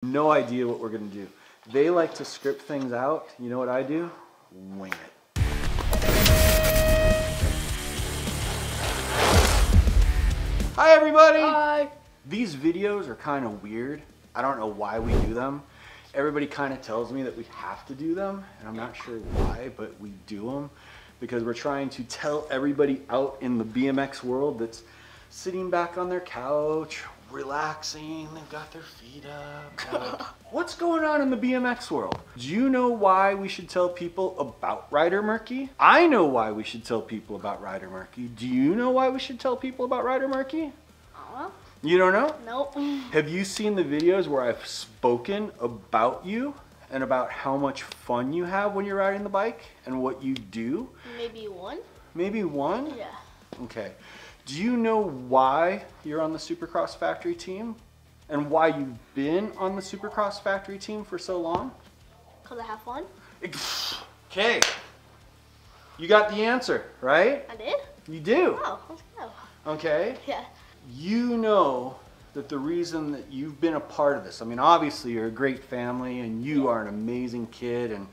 No idea what we're gonna do. They like to script things out. You know what I do? Wing it. Hi everybody! Hi! These videos are kind of weird. I don't know why we do them. Everybody kind of tells me that we have to do them, and I'm not sure why, but we do them because we're trying to tell everybody out in the BMX world that's sitting back on their couch, relaxing, they've got their feet up. What's going on in the BMX world? Do you know why we should tell people about Ryder Merki? I know why we should tell people about Ryder Merki. Do you know why we should tell people about Ryder Merki? You don't know? Nope. Have you seen the videos where I've spoken about you and about how much fun you have when you're riding the bike and what you do? Maybe one? Maybe one? Yeah. Okay. Do you know why you're on the Supercross Factory team? And why you've been on the Supercross Factory team for so long? Because I have fun. Okay. You got the answer, right? I did? You do. Oh, let's go. Okay. Yeah. You know that the reason that you've been a part of this, I mean, obviously you're a great family and you are an amazing kid and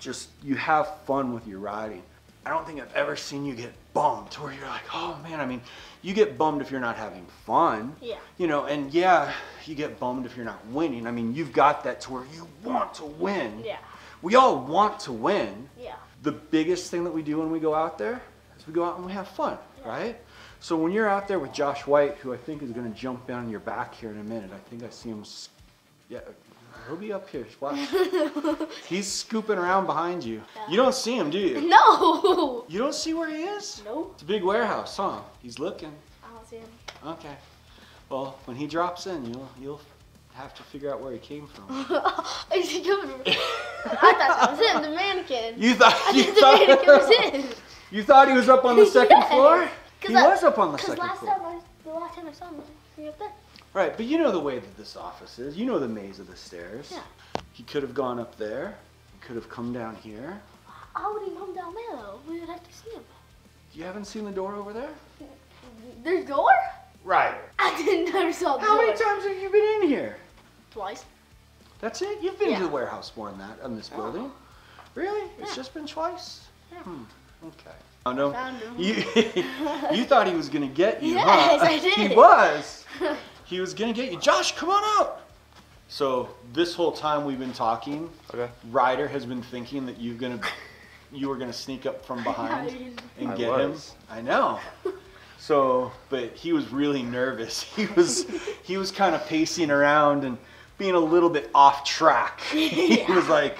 just, you have fun with your riding. I don't think I've ever seen you get bummed to where you're like, oh man, I mean, you get bummed if you're not having fun. Yeah. You know, and yeah, you get bummed if you're not winning. I mean, you've got that to where you want to win. Yeah. We all want to win. Yeah. The biggest thing that we do when we go out there is we go out and we have fun, right? So when you're out there with Josh White, who I think is going to jump down your back here in a minute, I think I see him, yeah, he'll be up here, watch. He's scooping around behind you. Yeah. You don't see him, do you? No! You don't see where he is? Nope. It's a big warehouse, huh? He's looking. I don't see him. Okay. Well, when he drops in, you'll have to figure out where he came from. Is he coming? I thought that was him, the mannequin. You thought the mannequin was him. You thought he was up on the second Yes. floor? He was up on the second floor. The last time I saw him, he was up there. Right, but you know the way that this office is. You know the maze of the stairs. Yeah. He could have gone up there. He could have come down here. How would he come down there, though? We would have to see him. You haven't seen the door over there? There's a door? Right. I didn't never saw the How door. many times have you been in here? Twice. That's it? You've been Yeah. to the warehouse more than that in this building? Really? It's Yeah. just been twice? Yeah. Okay. Oh, no. Found him. You thought he was going to get you, Yes, huh? I did. He was. He was going to get you. Josh, come on out. So this whole time we've been talking, Ryder has been thinking that you were going to sneak up from behind and get him. I know. So, but he was really nervous. He was kind of pacing around and being a little bit off track. He was like,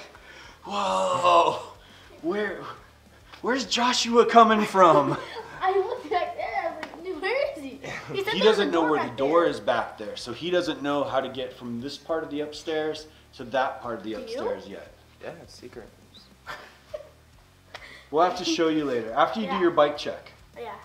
whoa, where's Joshua coming from? I looked back there, I was like, where is he? He doesn't know where the door is back there, so he doesn't know how to get from this part of the upstairs to that part of the upstairs yet. Yeah, it's secret. We'll have to show you later, after you do your bike check. Yeah.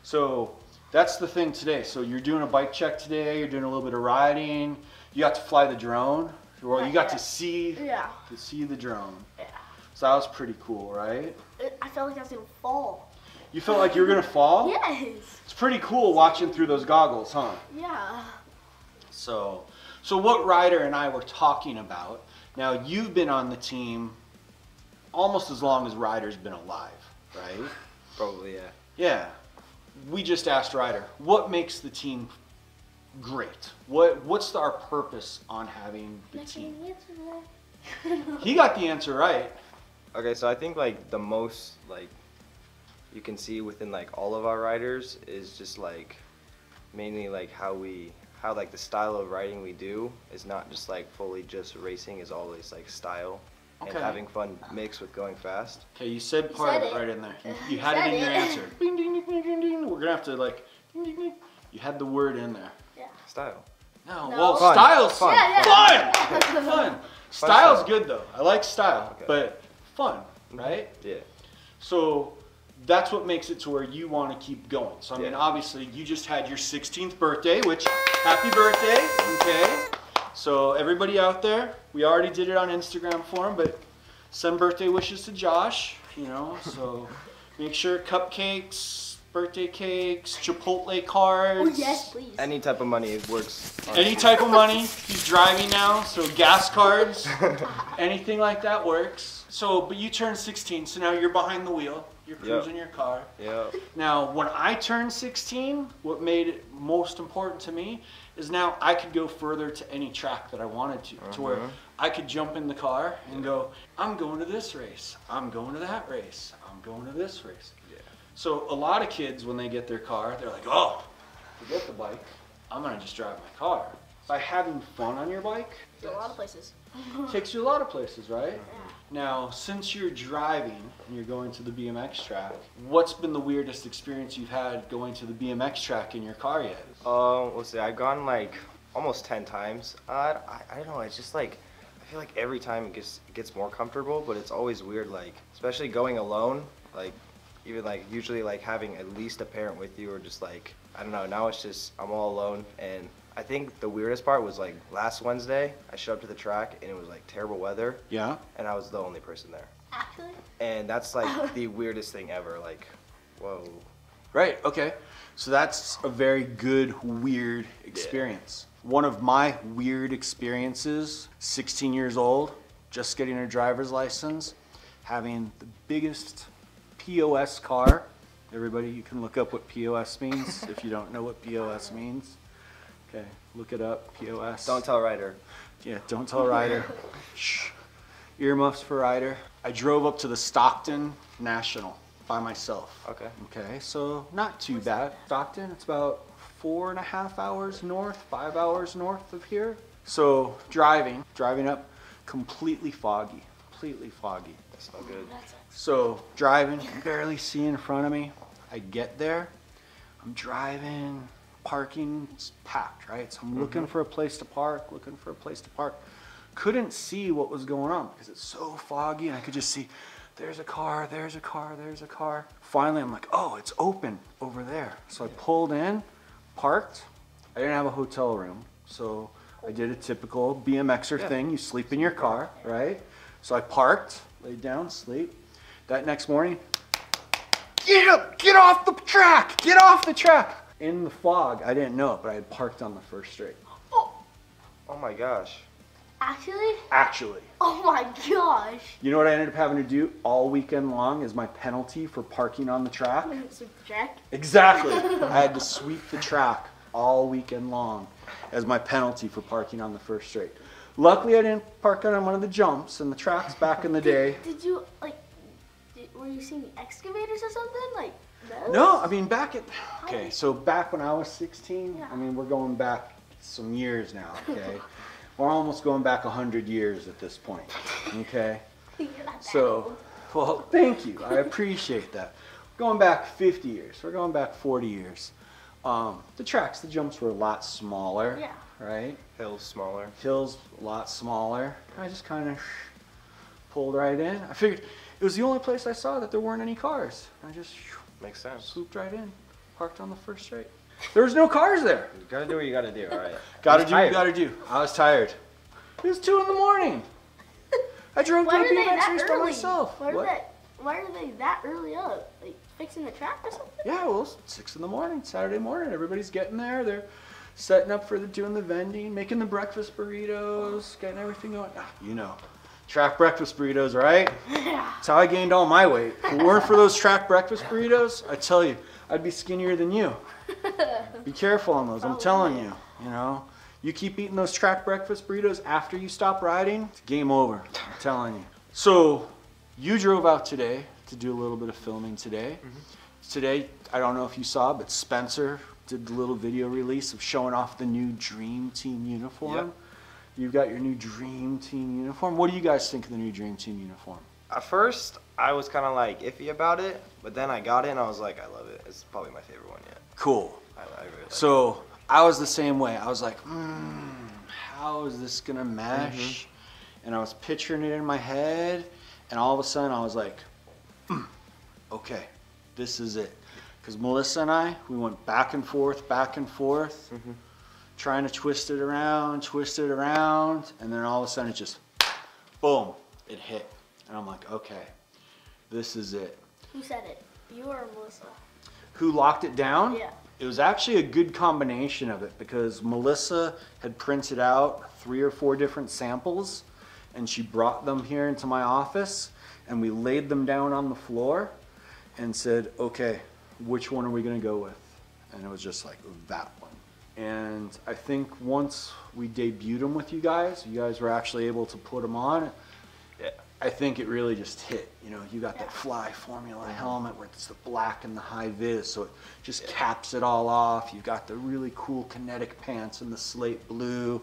So that's the thing today. So you're doing a bike check today, you're doing a little bit of riding, you got to fly the drone. Well, you got to see the drone. Yeah. So that was pretty cool, right? I felt like I was going to fall. You felt like you were going to fall? Yes. It's pretty cool watching through those goggles, huh? Yeah. So what Ryder and I were talking about, now you've been on the team almost as long as Ryder's been alive, right? Probably, yeah. Yeah. We just asked Ryder, what makes the team great? What's our purpose on having the team? He got the answer right. Okay, so I think like the most like you can see within like all of our riders is just like mainly like how like the style of riding we do is not just like fully just racing, is always like style and having fun mixed with going fast. Okay, you said part of it right in there. You had it in your answer. Ding, ding, ding, ding, ding, ding. We're gonna have to like ding, ding, ding. You had the word in there. Yeah. Style. No, No. well, Fun. style's Fun. fun. Fun. Style's good though. I like style, but fun, right? Yeah. So that's what makes it to where you want to keep going. So I mean, obviously, you just had your 16th birthday, which happy birthday. Okay. So everybody out there, we already did it on Instagram for him, but send birthday wishes to Josh. You know, so make sure cupcakes, birthday cakes, Chipotle cards. Oh yes, please. Any type of money works. Any type of money. He's driving now, so gas cards, anything like that works. So, but you turned 16, so now you're behind the wheel. You're cruising your car. Yeah. Now, when I turned 16, what made it most important to me is now I could go further to any track that I wanted to where I could jump in the car and go, I'm going to this race, I'm going to that race, I'm going to this race. Yeah. So a lot of kids, when they get their car, they're like, oh, forget the bike, I'm gonna just drive my car. By having fun on your bike, A lot of places. takes you a lot of places, right? Now, since you're driving and you're going to the BMX track, what's been the weirdest experience you've had going to the BMX track in your car yet? Let's see, I've gone like almost 10 times. I don't know, it's just like, I feel like every time it gets more comfortable, but it's always weird, like, especially going alone, like, even like, usually like having at least a parent with you or just like, I don't know, now it's just, I'm all alone. And I think the weirdest part was like last Wednesday, I showed up to the track and it was like terrible weather. Yeah? And I was the only person there. Actually. And that's like the weirdest thing ever, like, whoa. Right, okay. So that's a very good, weird experience. One of my weird experiences, 16 years old, just getting a driver's license, having the biggest POS car. Everybody, you can look up what POS means if you don't know what POS means. Okay, look it up, POS. Don't tell Ryder. Yeah, don't tell Ryder. Shh. Earmuffs for Ryder. I drove up to the Stockton National by myself. Okay. Okay, so not too bad. Stockton, it's about 4.5 hours north, 5 hours north of here. So driving up, completely foggy. That's not good. So driving, barely see in front of me. I get there, I'm driving, parking's packed, right? So I'm looking for a place to park, Couldn't see what was going on because it's so foggy and I could just see there's a car. Finally, I'm like, oh, it's open over there. So I pulled in, parked. I didn't have a hotel room, so I did a typical BMXer thing. You sleep in your car, right? So I parked, laid down, sleep. That next morning, get up, get off the track. In the fog, I didn't know it, but I had parked on the first straight. Oh my gosh. Actually. Oh my gosh. You know what I ended up having to do all weekend long as my penalty for parking on the track? Subtract. Exactly. I had to sweep the track all weekend long as my penalty for parking on the first straight. Luckily, I didn't park on one of the jumps, and the tracks back in the day. Did you, like, were you seeing excavators or something? Like, those? No, I mean, okay, so back when I was 16, Yeah. I mean, we're going back some years now, okay? We're almost going back 100 years at this point, okay? You're not that So, old. well, thank you. I appreciate that. We're going back 50 years. We're going back 40 years. The jumps were a lot smaller, Yeah. right? Hills smaller. Hills a lot smaller. I just kind of pulled right in. I figured it was the only place I saw that there weren't any cars. I just Makes sense. swooped right in, parked on the first straight. There was no cars there. You gotta do what you gotta do, alright. Gotta do what you gotta do. I was tired. It was 2 in the morning. I drove to Why the are they BMX that race by early? myself. Why What? are they that early up? Like, fixing the track or something? Yeah, well, it's 6 in the morning, Saturday morning. Everybody's getting there. They're setting up for doing the vending, making the breakfast burritos, getting everything going. You know, track breakfast burritos, right? Yeah. That's how I gained all my weight. If it weren't for those track breakfast burritos, I tell you, I'd be skinnier than you. Be careful on those, I'm telling you, you know. You keep eating those track breakfast burritos after you stop riding, it's game over, I'm telling you. So, you drove out today to do a little bit of filming today. Today, I don't know if you saw, but Spencer did the little video release of showing off the new Dream Team uniform. Yep. You've got your new Dream Team uniform. What do you guys think of the new Dream Team uniform? At first, I was kind of like iffy about it, but then I got it and I was like, I love it. It's probably my favorite one yet. Cool. I really like it. So I was the same way. I was like, how is this gonna mesh? And I was picturing it in my head, and all of a sudden I was like, okay, this is it. Because Melissa and I, we went back and forth, trying to twist it around, and then all of a sudden it just, boom, it hit. And I'm like, okay, this is it. Who said it? You or Melissa? who locked it down? Yeah. It was actually a good combination of it because Melissa had printed out 3 or 4 different samples and she brought them here into my office and we laid them down on the floor and said, okay, which one are we gonna go with? And it was just like that one. And I think once we debuted them with you guys were actually able to put them on. Yeah. I think it really just hit. You know, you got that Fly Formula helmet where it's the black and the high vis, so it just caps it all off. You've got the really cool kinetic pants in the slate blue.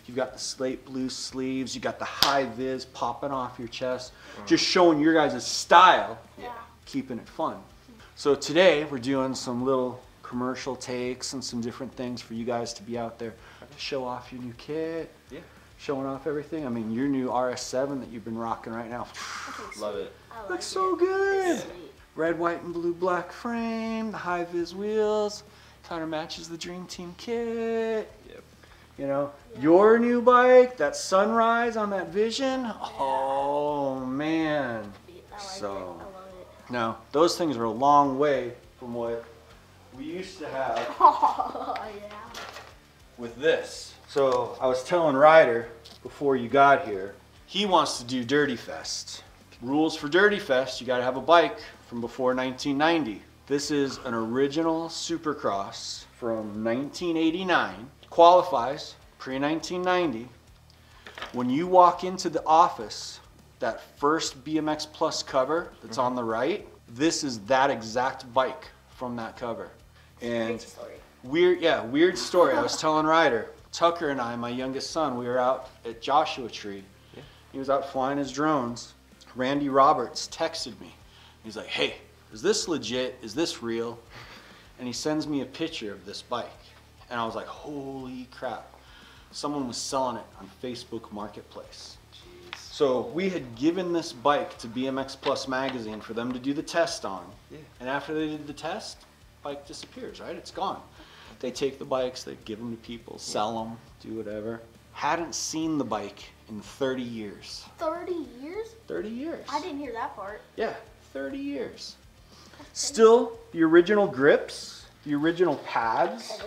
You've got the slate blue sleeves. You got the high vis popping off your chest, just showing your guys' style, keeping it fun. So today we're doing some little commercial takes and some different things for you guys to be out there to show off your new kit. Yeah. Showing off everything. I mean, your new RS7 that you've been rocking right now. Love it. I like Looks so good. Sweet. Red, white, and blue black frame, the high vis wheels, kind of matches the Dream Team kit. Yep. You know, your new bike, that Sunrise on that Vision. Oh man. I like So, it. I love it. now those things are a long way from what we used to have Oh, yeah. with this. So I was telling Ryder before you got here, he wants to do Dirty Fest. Rules for Dirty Fest, you gotta have a bike from before 1990. This is an original Supercross from 1989. Qualifies pre-1990. When you walk into the office, that first BMX Plus cover that's on the right, this is that exact bike from that cover. And Great story. weird story. I was telling Ryder, Tucker and I, my youngest son, we were out at Joshua Tree. Yeah. He was out flying his drones. Randy Roberts texted me. He's like, hey, is this legit? Is this real? And he sends me a picture of this bike. And I was like, holy crap. Someone was selling it on Facebook Marketplace. Jeez. So we had given this bike to BMX Plus magazine for them to do the test on. Yeah. And after they did the test, bike disappears, right? It's gone. They take the bikes, they give them to people, sell them, do whatever. Hadn't seen the bike in 30 years. 30 years? 30 years. I didn't hear that part. Yeah, 30 years. Still, the original grips, the original pads,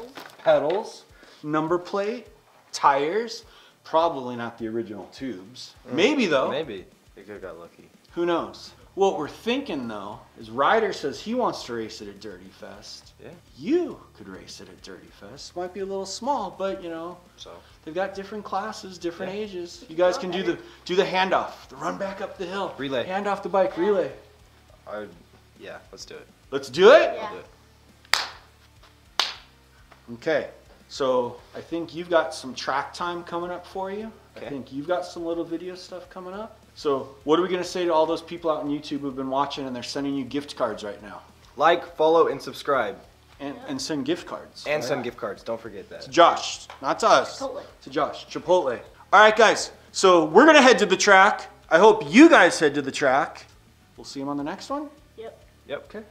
pedals, number plate, tires, probably not the original tubes. Maybe though. Maybe. They could have got lucky. Who knows? What we're thinking though is Ryder says he wants to race it at Dirty Fest. Yeah. You could race it at Dirty Fest. Might be a little small, but you know, so they've got different classes, different ages. You guys can do the handoff, the run back up the hill, relay, hand off the bike, relay. Yeah, let's do it. Let's do it. Yeah. I'll do it. Okay. So I think you've got some track time coming up for you. Okay. I think you've got some little video stuff coming up. So what are we going to say to all those people out on YouTube who've been watching and they're sending you gift cards right now? Like, follow, and subscribe. And send gift cards. And send gift cards. Don't forget that. To Josh, not to us. Chipotle. To Josh. Chipotle. All right, guys. So we're going to head to the track. I hope you guys head to the track. We'll see him on the next one. Yep. Yep. Okay.